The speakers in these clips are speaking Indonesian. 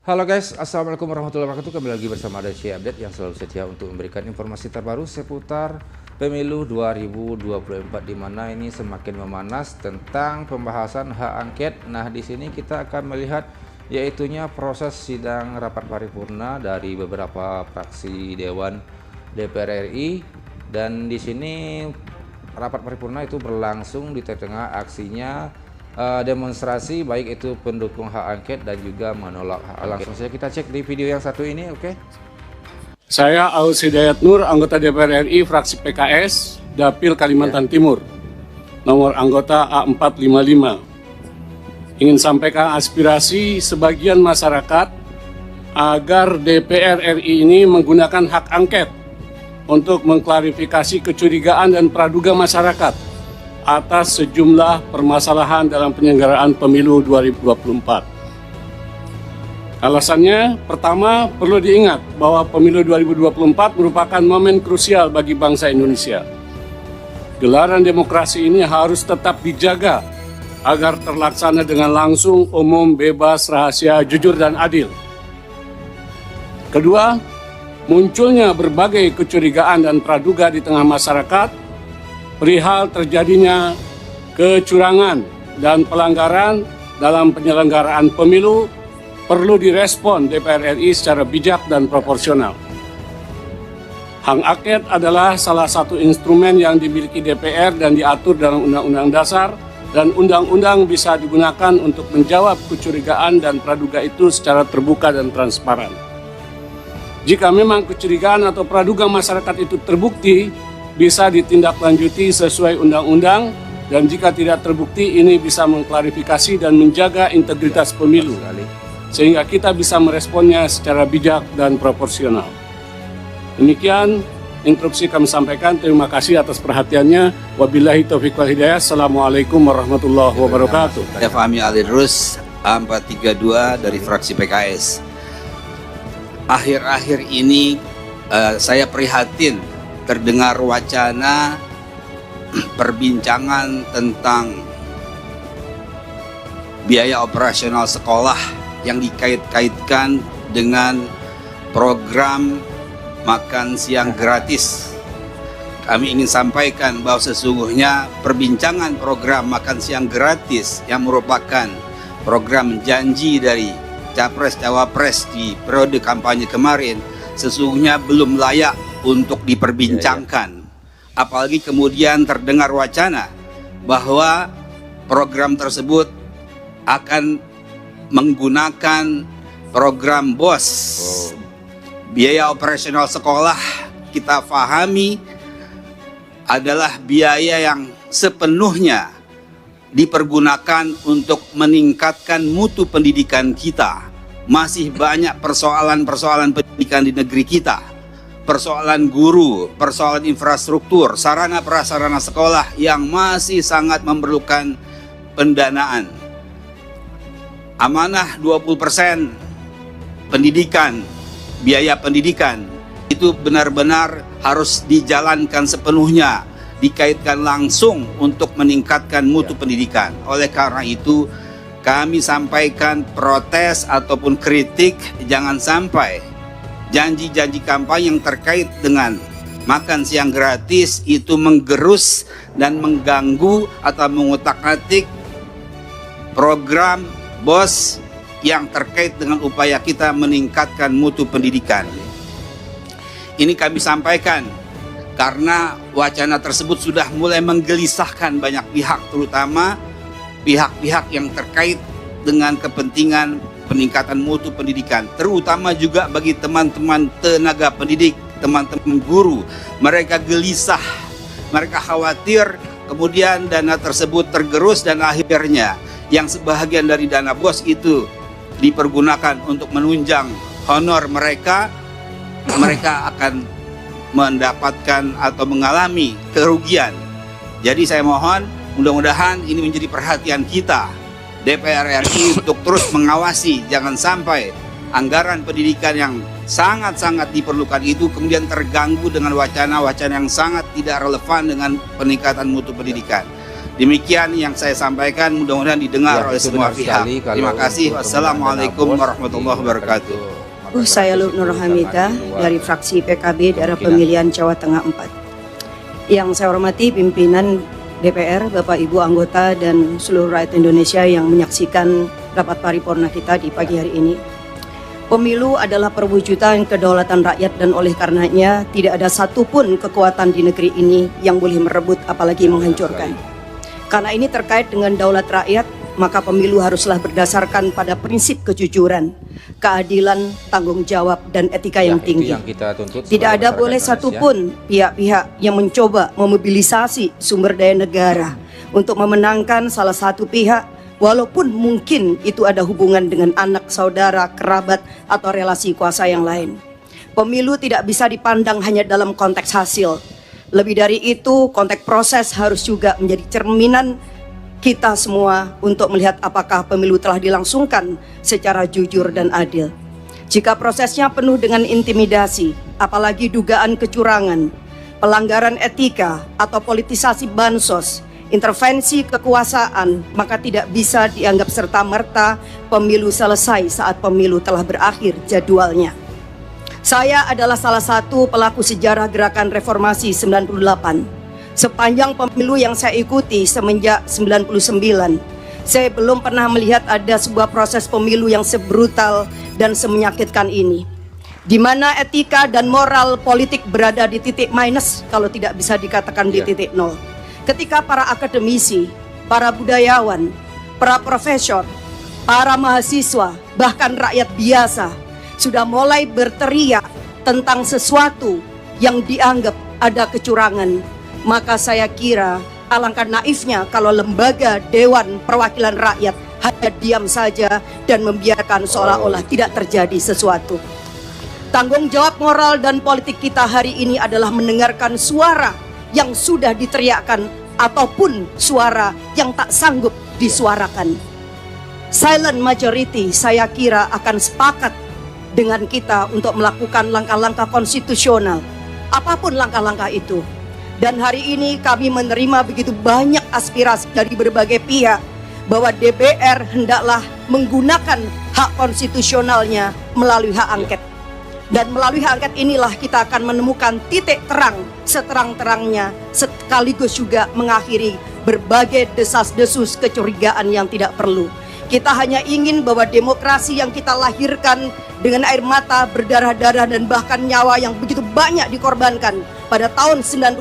Halo guys, Assalamualaikum warahmatullahi wabarakatuh. Kembali lagi bersama Adeshi Update yang selalu setia untuk memberikan informasi terbaru seputar pemilu 2024, di mana ini semakin memanas tentang pembahasan hak angket. Nah, di sini kita akan melihat yaitunya proses sidang rapat paripurna dari beberapa fraksi Dewan DPR RI, dan di sini rapat paripurna itu berlangsung di tengah aksinya demonstrasi baik itu pendukung hak angket dan juga menolak hak angket. Langsung saja kita cek di video yang satu ini, oke? Saya Aus Hidayat Nur, anggota DPR RI fraksi PKS, Dapil Kalimantan Timur, nomor anggota A455. Ingin sampaikan aspirasi sebagian masyarakat agar DPR RI ini menggunakan hak angket untuk mengklarifikasi kecurigaan dan praduga masyarakat atas sejumlah permasalahan dalam penyelenggaraan pemilu 2024. Alasannya, pertama, perlu diingat bahwa pemilu 2024 merupakan momen krusial bagi bangsa Indonesia. Gelaran demokrasi ini harus tetap dijaga agar terlaksana dengan langsung, umum, bebas, rahasia, jujur, dan adil. Kedua, munculnya berbagai kecurigaan dan praduga di tengah masyarakat perihal terjadinya kecurangan dan pelanggaran dalam penyelenggaraan pemilu perlu direspon DPR RI secara bijak dan proporsional. Hak angket adalah salah satu instrumen yang dimiliki DPR dan diatur dalam Undang-Undang Dasar, dan undang-undang bisa digunakan untuk menjawab kecurigaan dan praduga itu secara terbuka dan transparan. Jika memang kecurigaan atau praduga masyarakat itu terbukti, bisa ditindaklanjuti sesuai undang-undang, dan jika tidak terbukti ini bisa mengklarifikasi dan menjaga integritas pemilu sehingga kita bisa meresponnya secara bijak dan proporsional. Demikian instruksi kami sampaikan. Terima kasih atas perhatiannya. Wabillahi taufiq wal hidayah. Assalamualaikum warahmatullahi wabarakatuh. Saya Fahmi Alirus, A432 dari fraksi PKS. Akhir-akhir ini saya prihatin terdengar wacana perbincangan tentang biaya operasional sekolah yang dikait-kaitkan dengan program makan siang gratis. Kami ingin sampaikan bahwa sesungguhnya perbincangan program makan siang gratis yang merupakan program janji dari Capres-Cawapres di periode kampanye kemarin sesungguhnya belum layak untuk diperbincangkan. Apalagi kemudian terdengar wacana bahwa program tersebut akan menggunakan program BOS. Biaya operasional sekolah kita pahami adalah biaya yang sepenuhnya dipergunakan untuk meningkatkan mutu pendidikan kita. Masih banyak persoalan-persoalan pendidikan di negeri kita. Persoalan guru, persoalan infrastruktur, sarana prasarana sekolah yang masih sangat memerlukan pendanaan. Amanah 20% pendidikan, biaya pendidikan itu benar-benar harus dijalankan sepenuhnya, dikaitkan langsung untuk meningkatkan mutu pendidikan. Oleh karena itu kami sampaikan protes ataupun kritik, jangan sampai janji-janji kampanye yang terkait dengan makan siang gratis itu menggerus dan mengganggu atau mengutak-atik program BOS yang terkait dengan upaya kita meningkatkan mutu pendidikan. Ini kami sampaikan karena wacana tersebut sudah mulai menggelisahkan banyak pihak, terutama pihak-pihak yang terkait dengan kepentingan peningkatan mutu pendidikan, terutama juga bagi teman-teman tenaga pendidik, teman-teman guru. Mereka gelisah, mereka khawatir kemudian dana tersebut tergerus dan akhirnya yang sebahagian dari dana BOS itu dipergunakan untuk menunjang honor mereka, mereka akan mendapatkan atau mengalami kerugian. Jadi saya mohon mudah-mudahan ini menjadi perhatian kita DPR RI untuk terus mengawasi, jangan sampai anggaran pendidikan yang sangat-sangat diperlukan itu kemudian terganggu dengan wacana-wacana yang sangat tidak relevan dengan peningkatan mutu pendidikan. Demikian yang saya sampaikan, mudah-mudahan didengar oleh itu semua benar pihak. sekali kalau Terima kasih. untuk Wassalamualaikum penggunaan dana warahmatullahi BOS wabarakatuh. Saya Nur Hamidah dari fraksi PKB daerah pemilihan Jawa Tengah 4. Yang saya hormati pimpinan DPR, Bapak Ibu anggota dan seluruh rakyat Indonesia yang menyaksikan rapat paripurna kita di pagi hari ini. Pemilu adalah perwujudan kedaulatan rakyat dan oleh karenanya tidak ada satupun kekuatan di negeri ini yang boleh merebut apalagi menghancurkan. Karena ini terkait dengan daulat rakyat, maka pemilu haruslah berdasarkan pada prinsip kejujuran, keadilan, tanggung jawab, dan etika yang Itu tinggi. yang kita tuntut Tidak ada sebagai boleh masyarakat satupun pihak-pihak yang mencoba memobilisasi sumber daya negara untuk memenangkan salah satu pihak, walaupun mungkin itu ada hubungan dengan anak, saudara, kerabat, atau relasi kuasa yang lain. Pemilu tidak bisa dipandang hanya dalam konteks hasil. Lebih dari itu, konteks proses harus juga menjadi cerminan kita semua untuk melihat apakah pemilu telah dilangsungkan secara jujur dan adil. Jika prosesnya penuh dengan intimidasi, apalagi dugaan kecurangan, pelanggaran etika, atau politisasi bansos, intervensi kekuasaan, maka tidak bisa dianggap serta-merta pemilu selesai saat pemilu telah berakhir jadwalnya. Saya adalah salah satu pelaku sejarah gerakan reformasi 98. Sepanjang pemilu yang saya ikuti semenjak 99, saya belum pernah melihat ada sebuah proses pemilu yang sebrutal dan semenyakitkan ini, di mana etika dan moral politik berada di titik minus, kalau tidak bisa dikatakan di titik nol. Ketika para akademisi, para budayawan, para profesor, para mahasiswa, bahkan rakyat biasa sudah mulai berteriak tentang sesuatu yang dianggap ada kecurangan, maka saya kira alangkah naifnya kalau lembaga Dewan Perwakilan Rakyat hanya diam saja dan membiarkan seolah-olah tidak terjadi sesuatu. Tanggung jawab moral dan politik kita hari ini adalah mendengarkan suara yang sudah diteriakkan ataupun suara yang tak sanggup disuarakan. Silent majority saya kira akan sepakat dengan kita untuk melakukan langkah-langkah konstitusional, apapun langkah-langkah itu. Dan hari ini kami menerima begitu banyak aspirasi dari berbagai pihak bahwa DPR hendaklah menggunakan hak konstitusionalnya melalui hak angket. Dan melalui hak angket inilah kita akan menemukan titik terang seterang-terangnya, sekaligus juga mengakhiri berbagai desas-desus kecurigaan yang tidak perlu. Kita hanya ingin bahwa demokrasi yang kita lahirkan dengan air mata, berdarah-darah, dan bahkan nyawa yang begitu banyak dikorbankan pada tahun 98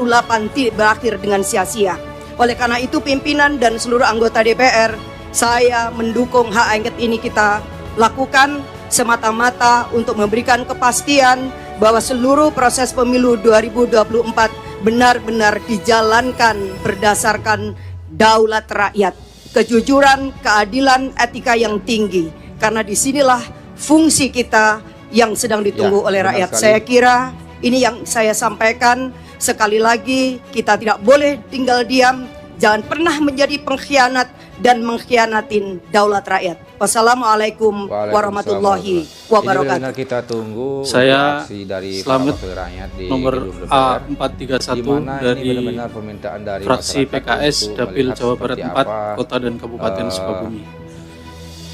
tidak berakhir dengan sia-sia. Oleh karena itu pimpinan dan seluruh anggota DPR, saya mendukung hak angket ini kita lakukan semata-mata untuk memberikan kepastian bahwa seluruh proses pemilu 2024 benar-benar dijalankan berdasarkan daulat rakyat, kejujuran, keadilan, etika yang tinggi. Karena disinilah fungsi kita yang sedang ditunggu oleh rakyat. Saya kira ini yang saya sampaikan. Sekali lagi, kita tidak boleh tinggal diam. Jangan pernah menjadi pengkhianat dan mengkhianatin daulat rakyat. Wassalamualaikum warahmatullahi wabarakatuh. Ini kita tunggu Saya reaksi dari Slamet para rakyat di nomor gedung DPR, A431 di mana ini dari benar-benar permintaan dari fraksi masyarakat PKS untuk Dapil melihat Jawa Barat seperti 4 apa, Kota dan Kabupaten Sukabumi.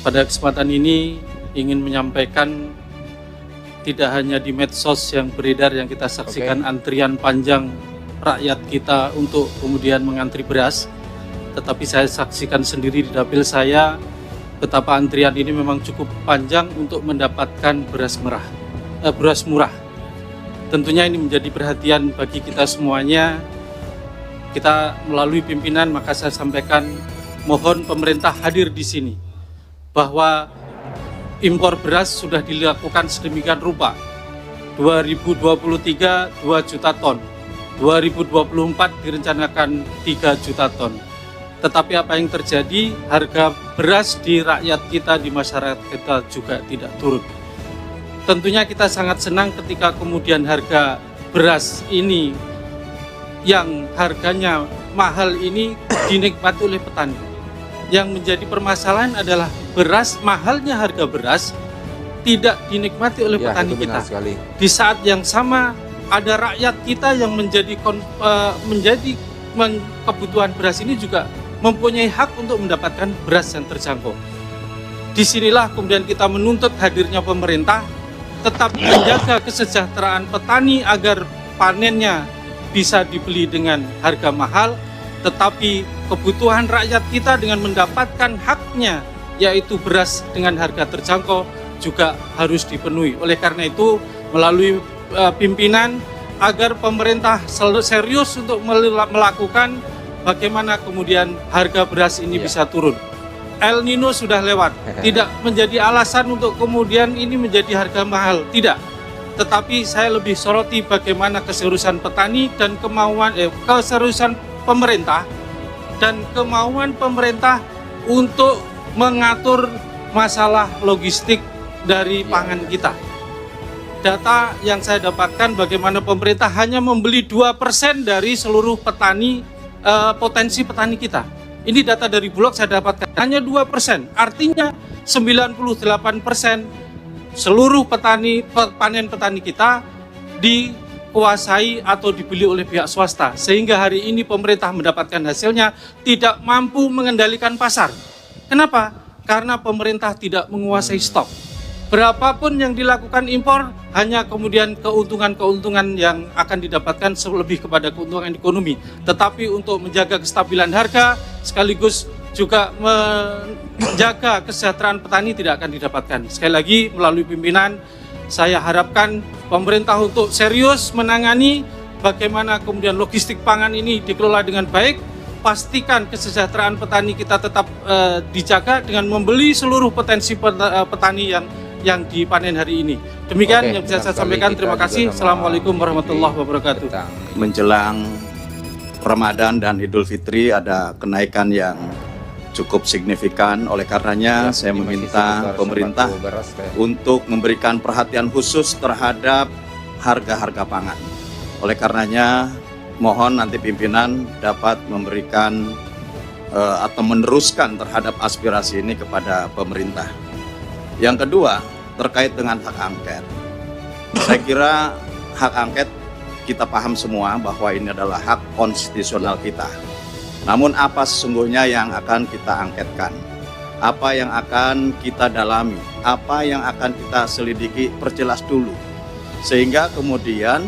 Pada kesempatan ini ingin menyampaikan tidak hanya di medsos yang beredar yang kita saksikan antrian panjang rakyat kita untuk kemudian mengantri beras, tetapi saya saksikan sendiri di dapil saya betapa antrian ini memang cukup panjang untuk mendapatkan beras murah. Tentunya ini menjadi perhatian bagi kita semuanya. Kita melalui pimpinan, maka saya sampaikan mohon pemerintah hadir di sini bahwa impor beras sudah dilakukan sedemikian rupa. 2023 2 juta ton, 2024 direncanakan 3 juta ton. Tetapi apa yang terjadi, harga beras di rakyat kita, di masyarakat kita juga tidak turun. Tentunya kita sangat senang ketika kemudian harga beras ini yang harganya mahal ini dinikmati oleh petani. Yang menjadi permasalahan adalah mahalnya harga beras tidak dinikmati oleh petani kita. Di saat yang sama ada rakyat kita yang menjadi kebutuhan beras ini juga mempunyai hak untuk mendapatkan beras yang terjangkau. Disinilah kemudian kita menuntut hadirnya pemerintah tetap menjaga kesejahteraan petani agar panennya bisa dibeli dengan harga mahal, tetapi kebutuhan rakyat kita dengan mendapatkan haknya yaitu beras dengan harga terjangkau juga harus dipenuhi. Oleh karena itu melalui pimpinan agar pemerintah serius untuk melakukan bagaimana kemudian harga beras ini bisa turun. El Nino sudah lewat, tidak menjadi alasan untuk kemudian ini menjadi harga mahal, tidak. Tetapi saya lebih soroti bagaimana keseriusan petani dan keseriusan pemerintah dan kemauan pemerintah untuk mengatur masalah logistik dari pangan kita. Data yang saya dapatkan bagaimana pemerintah hanya membeli 2% dari seluruh petani, potensi petani kita. Ini data dari Bulog saya dapatkan, hanya 2%. Artinya 98% seluruh panen petani kita dikuasai atau dibeli oleh pihak swasta. Sehingga hari ini pemerintah mendapatkan hasilnya tidak mampu mengendalikan pasar. Kenapa? Karena pemerintah tidak menguasai stok. Berapapun yang dilakukan impor, hanya kemudian keuntungan-keuntungan yang akan didapatkan lebih kepada keuntungan ekonomi. Tetapi untuk menjaga kestabilan harga, sekaligus juga menjaga kesejahteraan petani tidak akan didapatkan. Sekali lagi, melalui pimpinan, saya harapkan pemerintah untuk serius menangani bagaimana kemudian logistik pangan ini dikelola dengan baik. Pastikan kesejahteraan petani kita tetap dijaga dengan membeli seluruh potensi petani yang dipanen hari ini. Demikian yang bisa saya sampaikan. Terima kasih. Assalamualaikum warahmatullahi wabarakatuh. Menjelang Ramadan dan Idul Fitri ada kenaikan yang cukup signifikan. Oleh karenanya saya meminta pemerintah untuk memberikan perhatian khusus terhadap harga-harga pangan. Oleh karenanya mohon nanti pimpinan dapat memberikan atau meneruskan terhadap aspirasi ini kepada pemerintah. Yang kedua, terkait dengan hak angket. Saya kira hak angket kita paham semua bahwa ini adalah hak konstitusional kita. Namun apa sesungguhnya yang akan kita angketkan? Apa yang akan kita dalami? Apa yang akan kita selidiki? Perjelas dulu. Sehingga kemudian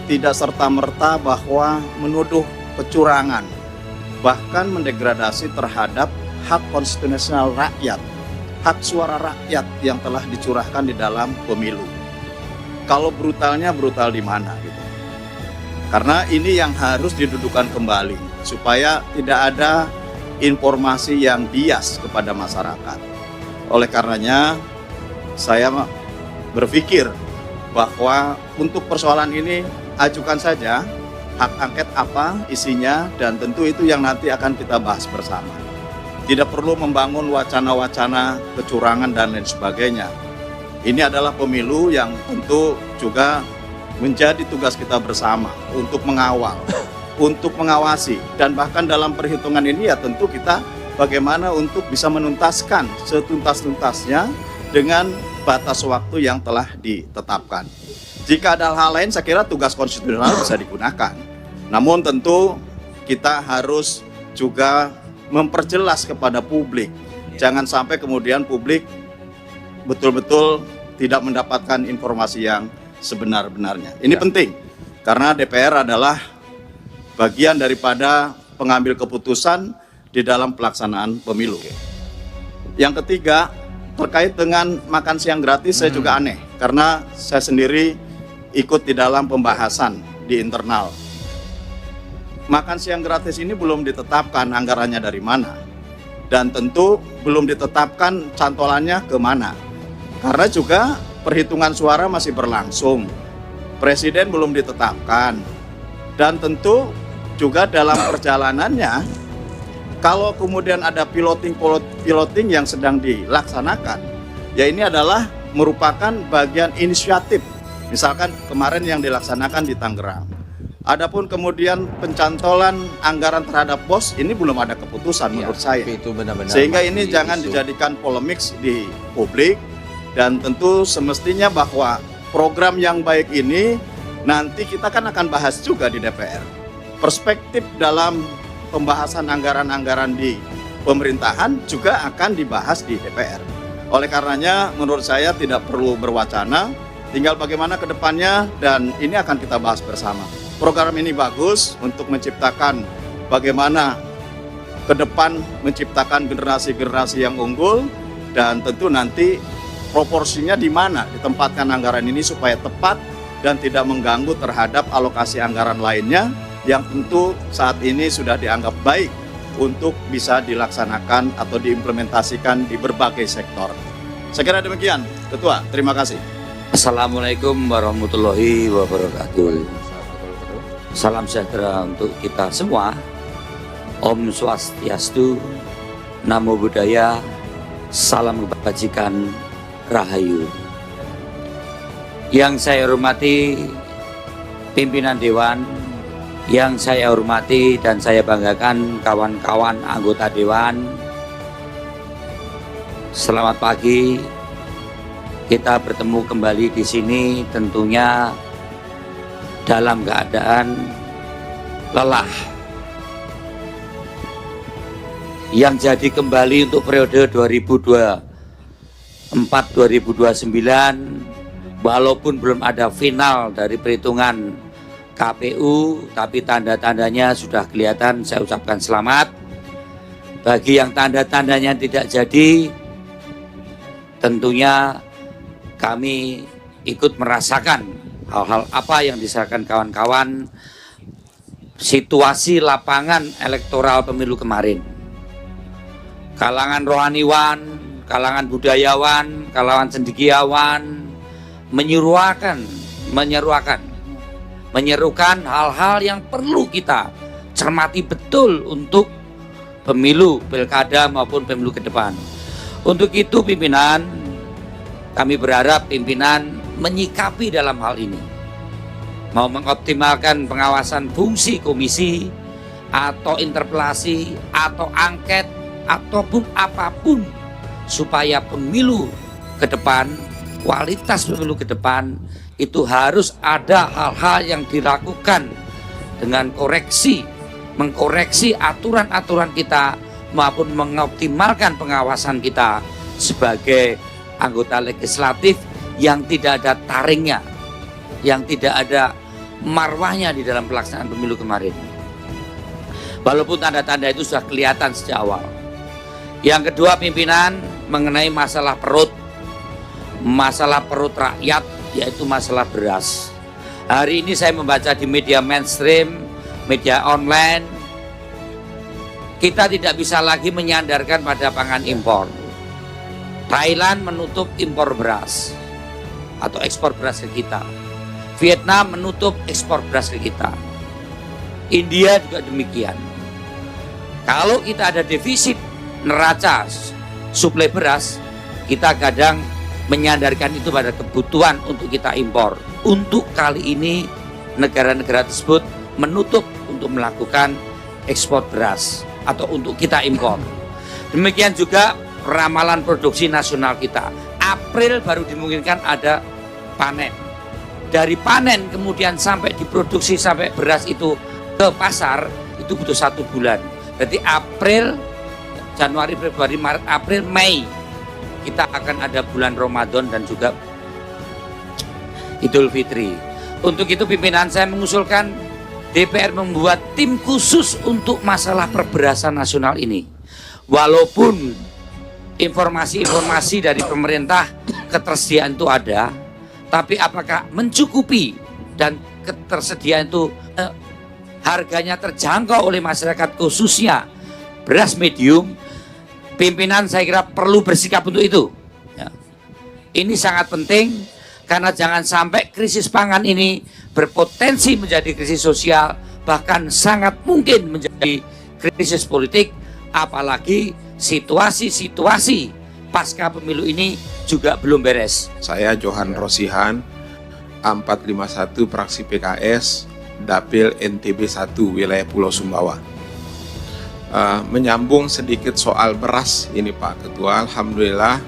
tidak serta-merta bahwa menuduh kecurangan, bahkan mendegradasi terhadap hak konstitusional rakyat, hak suara rakyat yang telah dicurahkan di dalam pemilu. Kalau brutalnya brutal di mana gitu. Karena ini yang harus didudukan kembali supaya tidak ada informasi yang bias kepada masyarakat. Oleh karenanya saya berpikir bahwa untuk persoalan ini ajukan saja hak angket apa isinya, dan tentu itu yang nanti akan kita bahas bersama. Tidak perlu membangun wacana-wacana kecurangan dan lain sebagainya. Ini adalah pemilu yang tentu juga menjadi tugas kita bersama untuk mengawal, untuk mengawasi, dan bahkan dalam perhitungan ini ya tentu kita bagaimana untuk bisa menuntaskan setuntas-tuntasnya dengan batas waktu yang telah ditetapkan. Jika ada hal lain, saya kira tugas konstitusional bisa digunakan. Namun tentu kita harus juga memperjelas kepada publik. Jangan sampai kemudian publik betul-betul tidak mendapatkan informasi yang sebenar-benarnya. Ini penting, karena DPR adalah bagian daripada pengambil keputusan di dalam pelaksanaan pemilu. Yang ketiga, terkait dengan makan siang gratis, saya juga aneh. Karena saya sendiri ikut di dalam pembahasan di internal. Makan siang gratis ini belum ditetapkan anggarannya dari mana. Dan tentu belum ditetapkan cantolannya ke mana. Karena juga perhitungan suara masih berlangsung. Presiden belum ditetapkan. Dan tentu juga dalam perjalanannya, kalau kemudian ada piloting yang sedang dilaksanakan, ya ini adalah merupakan bagian inisiatif. Misalkan kemarin yang dilaksanakan di Tangerang. Adapun kemudian pencantolan anggaran terhadap BOS, ini belum ada keputusan menurut saya. Itu benar-benar sehingga ini jangan dijadikan polemik di publik, dan tentu semestinya bahwa program yang baik ini nanti kita kan akan bahas juga di DPR. Perspektif dalam pembahasan anggaran-anggaran di pemerintahan juga akan dibahas di DPR. Oleh karenanya menurut saya tidak perlu berwacana, tinggal bagaimana ke depannya, dan ini akan kita bahas bersama. Program ini bagus untuk menciptakan bagaimana ke depan menciptakan generasi-generasi yang unggul, dan tentu nanti proporsinya di mana ditempatkan anggaran ini supaya tepat dan tidak mengganggu terhadap alokasi anggaran lainnya yang tentu saat ini sudah dianggap baik untuk bisa dilaksanakan atau diimplementasikan di berbagai sektor. Saya kira demikian, Ketua. Terima kasih. Assalamualaikum warahmatullahi wabarakatuh. Salam sejahtera untuk kita semua. Om Swastiastu, Namo Buddhaya, salam kebajikan, Rahayu. Yang saya hormati pimpinan Dewan, yang saya hormati dan saya banggakan kawan-kawan anggota Dewan. Selamat pagi. Kita bertemu kembali di sini tentunya dalam keadaan lelah. Yang jadi kembali untuk periode 2024-2029, walaupun belum ada final dari perhitungan KPU, tapi tanda-tandanya sudah kelihatan. Saya ucapkan selamat. Bagi yang tanda-tandanya tidak jadi, tentunya kami ikut merasakan hal-hal apa yang disampaikan kawan-kawan situasi lapangan elektoral pemilu kemarin. Kalangan rohaniwan, kalangan budayawan, kalangan cendekiawan menyerukan hal-hal yang perlu kita cermati betul untuk pemilu, pilkada maupun pemilu ke depan. Untuk itu pimpinan, kami berharap pimpinan menyikapi dalam hal ini, mau mengoptimalkan pengawasan fungsi komisi atau interpelasi atau angket ataupun apapun supaya pemilu ke depan, kualitas pemilu ke depan itu harus ada hal-hal yang dilakukan dengan mengkoreksi aturan-aturan kita maupun mengoptimalkan pengawasan kita sebagai anggota legislatif yang tidak ada taringnya, yang tidak ada marwahnya di dalam pelaksanaan pemilu kemarin. Walaupun tanda-tanda itu sudah kelihatan sejak awal. Yang kedua pimpinan, mengenai masalah perut rakyat, yaitu masalah beras. Hari ini saya membaca di media mainstream, media online, kita tidak bisa lagi menyandarkan pada pangan impor. Thailand menutup impor beras atau ekspor beras ke kita. Vietnam menutup ekspor beras ke kita. India juga demikian. Kalau kita ada defisit neraca suplai beras, kita kadang menyandarkan itu pada kebutuhan untuk kita impor. Untuk kali ini negara-negara tersebut menutup untuk melakukan ekspor beras atau untuk kita impor. Demikian juga ramalan produksi nasional kita. April baru dimungkinkan ada panen. Dari panen kemudian sampai diproduksi sampai beras itu ke pasar itu butuh 1 bulan. Berarti April, Januari, Februari, Maret, April, Mei kita akan ada bulan Ramadan dan juga Idul Fitri. Untuk itu pimpinan saya mengusulkan DPR membuat tim khusus untuk masalah perberasan nasional ini. Walaupun informasi-informasi dari pemerintah ketersediaan itu ada, tapi apakah mencukupi dan ketersediaan itu harganya terjangkau oleh masyarakat khususnya beras medium? Pimpinan saya kira perlu bersikap untuk itu. Ya. Ini sangat penting karena jangan sampai krisis pangan ini berpotensi menjadi krisis sosial, bahkan sangat mungkin menjadi krisis politik, apalagi situasi-situasi pasca pemilu ini juga belum beres. Saya Johan Rosihan, A451 fraksi PKS, Dapil NTB 1 wilayah Pulau Sumbawa. Menyambung sedikit soal beras ini Pak Ketua, alhamdulillah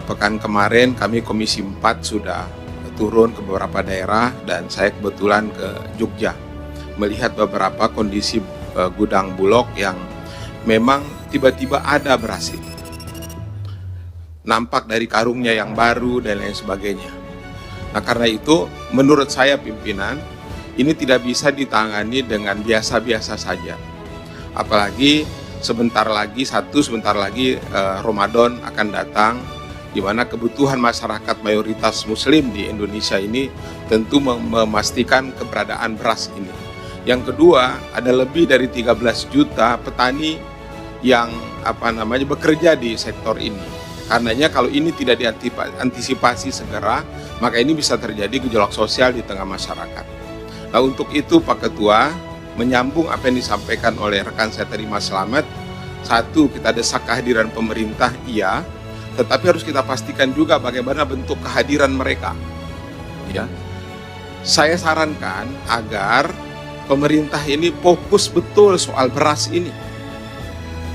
pekan kemarin kami Komisi 4 sudah turun ke beberapa daerah dan saya kebetulan ke Jogja melihat beberapa kondisi gudang Bulog yang memang tiba-tiba ada beras ini. Nampak dari karungnya yang baru dan lain sebagainya. Nah, karena itu menurut saya pimpinan, ini tidak bisa ditangani dengan biasa-biasa saja. Apalagi sebentar lagi Ramadan akan datang, di mana kebutuhan masyarakat mayoritas muslim di Indonesia ini tentu memastikan keberadaan beras ini. Yang kedua, ada lebih dari 13 juta petani yang bekerja di sektor ini. Karenanya kalau ini tidak diantisipasi segera, maka ini bisa terjadi gejolak sosial di tengah masyarakat. Nah, untuk itu Pak Ketua, menyambung apa yang disampaikan oleh rekan saya tadi Mas Slamet, satu, kita desak kehadiran pemerintah, iya, tetapi harus kita pastikan juga bagaimana bentuk kehadiran mereka. Ya, saya sarankan agar pemerintah ini fokus betul soal beras ini.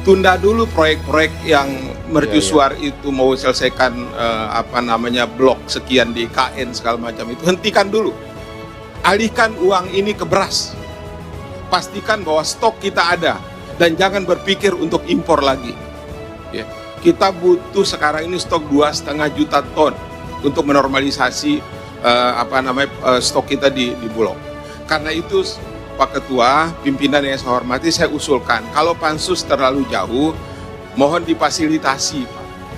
Tunda dulu proyek-proyek yang mercusuar itu, mau selesaikan blok sekian di IKN segala macam itu, hentikan dulu. Alihkan uang ini ke beras. Pastikan bahwa stok kita ada dan jangan berpikir untuk impor lagi. Ya. Kita butuh sekarang ini stok 2,5 juta ton untuk menormalisasi stok kita di Bulog. Karena itu Pak Ketua, pimpinan yang saya hormati, saya usulkan kalau pansus terlalu jauh, mohon difasilitasi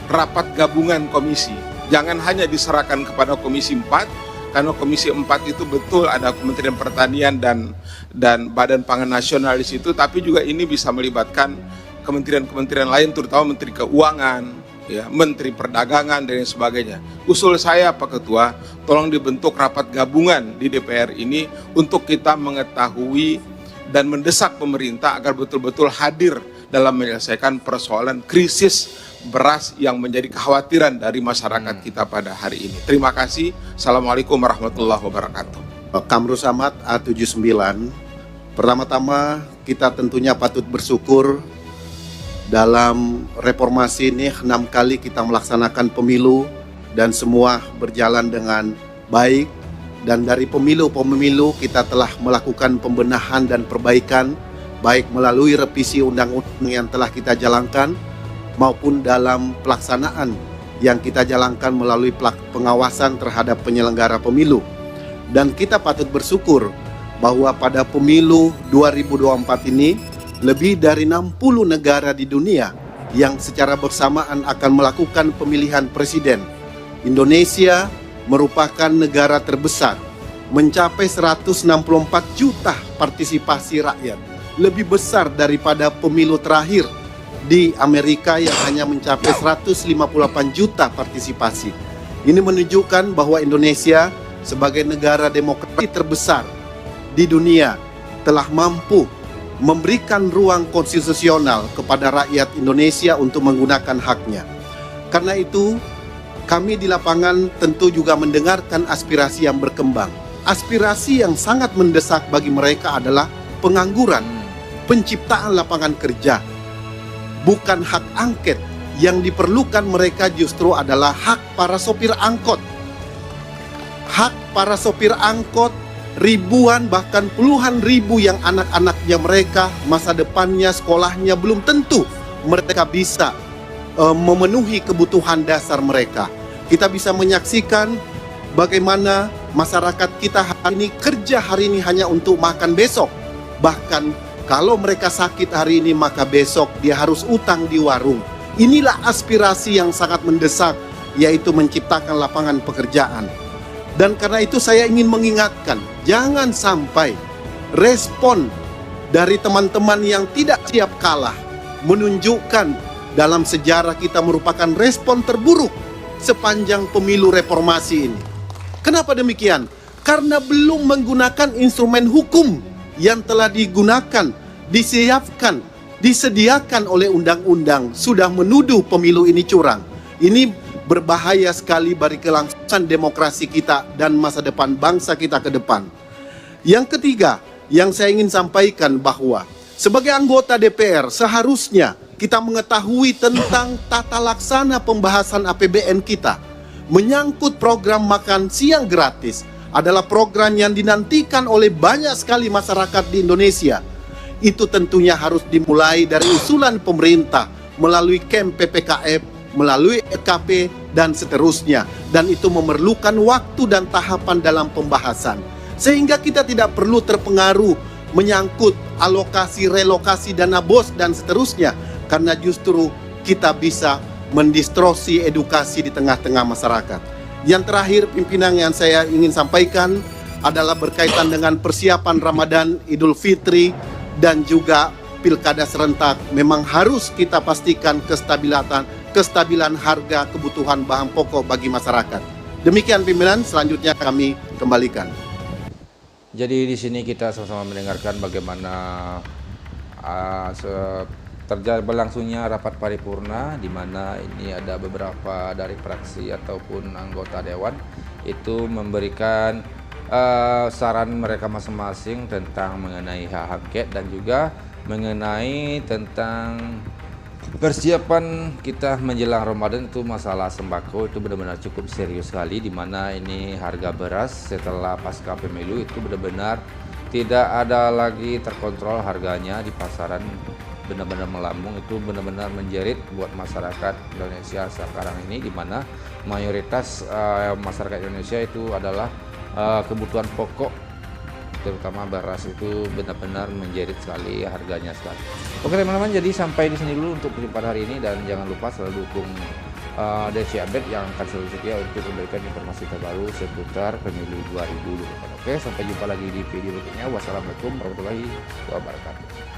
rapat gabungan komisi. Jangan hanya diserahkan kepada Komisi 4, karena Komisi 4 itu betul ada Kementerian Pertanian dan Badan Pangan Nasional di situ, tapi juga ini bisa melibatkan kementerian-kementerian lain, terutama Menteri Keuangan, ya, Menteri Perdagangan dan lain sebagainya. Usul saya Pak Ketua, tolong dibentuk rapat gabungan di DPR ini untuk kita mengetahui dan mendesak pemerintah agar betul-betul hadir dalam menyelesaikan persoalan krisis beras yang menjadi kekhawatiran dari masyarakat kita pada hari ini. Terima kasih. Assalamualaikum warahmatullahi wabarakatuh. Kamru Samad A79. Pertama-tama kita tentunya patut bersyukur dalam reformasi ini 6 kali kita melaksanakan pemilu dan semua berjalan dengan baik, dan dari pemilu kita telah melakukan pembenahan dan perbaikan baik melalui revisi undang-undang yang telah kita jalankan maupun dalam pelaksanaan yang kita jalankan melalui pengawasan terhadap penyelenggara pemilu. Dan kita patut bersyukur bahwa pada pemilu 2024 ini lebih dari 60 negara di dunia yang secara bersamaan akan melakukan pemilihan presiden. Indonesia merupakan negara terbesar, mencapai 164 juta partisipasi rakyat, lebih besar daripada pemilu terakhir di Amerika yang hanya mencapai 158 juta partisipasi. Ini menunjukkan bahwa Indonesia sebagai negara demokrasi terbesar di dunia telah mampu memberikan ruang konstitusional kepada rakyat Indonesia untuk menggunakan haknya. Karena itu, kami di lapangan tentu juga mendengarkan aspirasi yang berkembang. Aspirasi yang sangat mendesak bagi mereka adalah pengangguran, penciptaan lapangan kerja, bukan hak angket. Yang diperlukan mereka justru adalah hak para sopir angkot. Hak para sopir angkot, ribuan bahkan puluhan ribu yang anak-anaknya mereka, masa depannya, sekolahnya belum tentu mereka bisa memenuhi kebutuhan dasar mereka. Kita bisa menyaksikan bagaimana masyarakat kita hari ini kerja hari ini hanya untuk makan besok. Bahkan kalau mereka sakit hari ini, maka besok dia harus utang di warung. Inilah aspirasi yang sangat mendesak, yaitu menciptakan lapangan pekerjaan. Dan karena itu saya ingin mengingatkan, jangan sampai respon dari teman-teman yang tidak siap kalah menunjukkan dalam sejarah kita merupakan respon terburuk sepanjang pemilu reformasi ini. Kenapa demikian? Karena belum menggunakan instrumen hukum yang telah digunakan, disiapkan, disediakan oleh undang-undang, sudah menuduh pemilu ini curang. Ini berbahaya sekali bagi kelangsungan demokrasi kita dan masa depan bangsa kita ke depan. Yang ketiga, yang saya ingin sampaikan bahwa sebagai anggota DPR seharusnya kita mengetahui tentang tata laksana pembahasan APBN kita. Menyangkut program makan siang gratis adalah program yang dinantikan oleh banyak sekali masyarakat di Indonesia. itu tentunya harus dimulai dari usulan pemerintah melalui KEM PPKF, melalui EKP, dan seterusnya. Dan itu memerlukan waktu dan tahapan dalam pembahasan. Sehingga kita tidak perlu terpengaruh menyangkut alokasi, relokasi, dana BOS, dan seterusnya. Karena justru kita bisa mendistorsi edukasi di tengah-tengah masyarakat. Yang terakhir, pimpinan, yang saya ingin sampaikan adalah berkaitan dengan persiapan Ramadan, Idul Fitri, dan juga pilkada serentak. Memang harus kita pastikan kestabilan harga kebutuhan bahan pokok bagi masyarakat. Demikian pimpinan, selanjutnya kami kembalikan. Jadi di sini kita sama-sama mendengarkan bagaimana berlangsungnya rapat paripurna, di mana ini ada beberapa dari fraksi ataupun anggota dewan itu memberikan saran mereka masing-masing tentang mengenai hak angket dan juga mengenai tentang persiapan kita menjelang Ramadan. Itu masalah sembako itu benar-benar cukup serius sekali, di mana ini harga beras setelah pasca pemilu itu benar-benar tidak ada lagi terkontrol harganya di pasaran, benar-benar melambung. Itu benar-benar menjerit buat masyarakat Indonesia sekarang ini, di mana mayoritas masyarakat Indonesia itu adalah kebutuhan pokok, terutama beras itu benar-benar menjerit sekali harganya sekali. Oke teman-teman, jadi sampai di sini dulu untuk perjumpaan hari ini, dan jangan lupa selalu dukung DC Update yang akan selalu setia untuk memberikan informasi terbaru seputar pemilu 2024. Oke, sampai jumpa lagi di video berikutnya. Wassalamualaikum warahmatullahi wabarakatuh.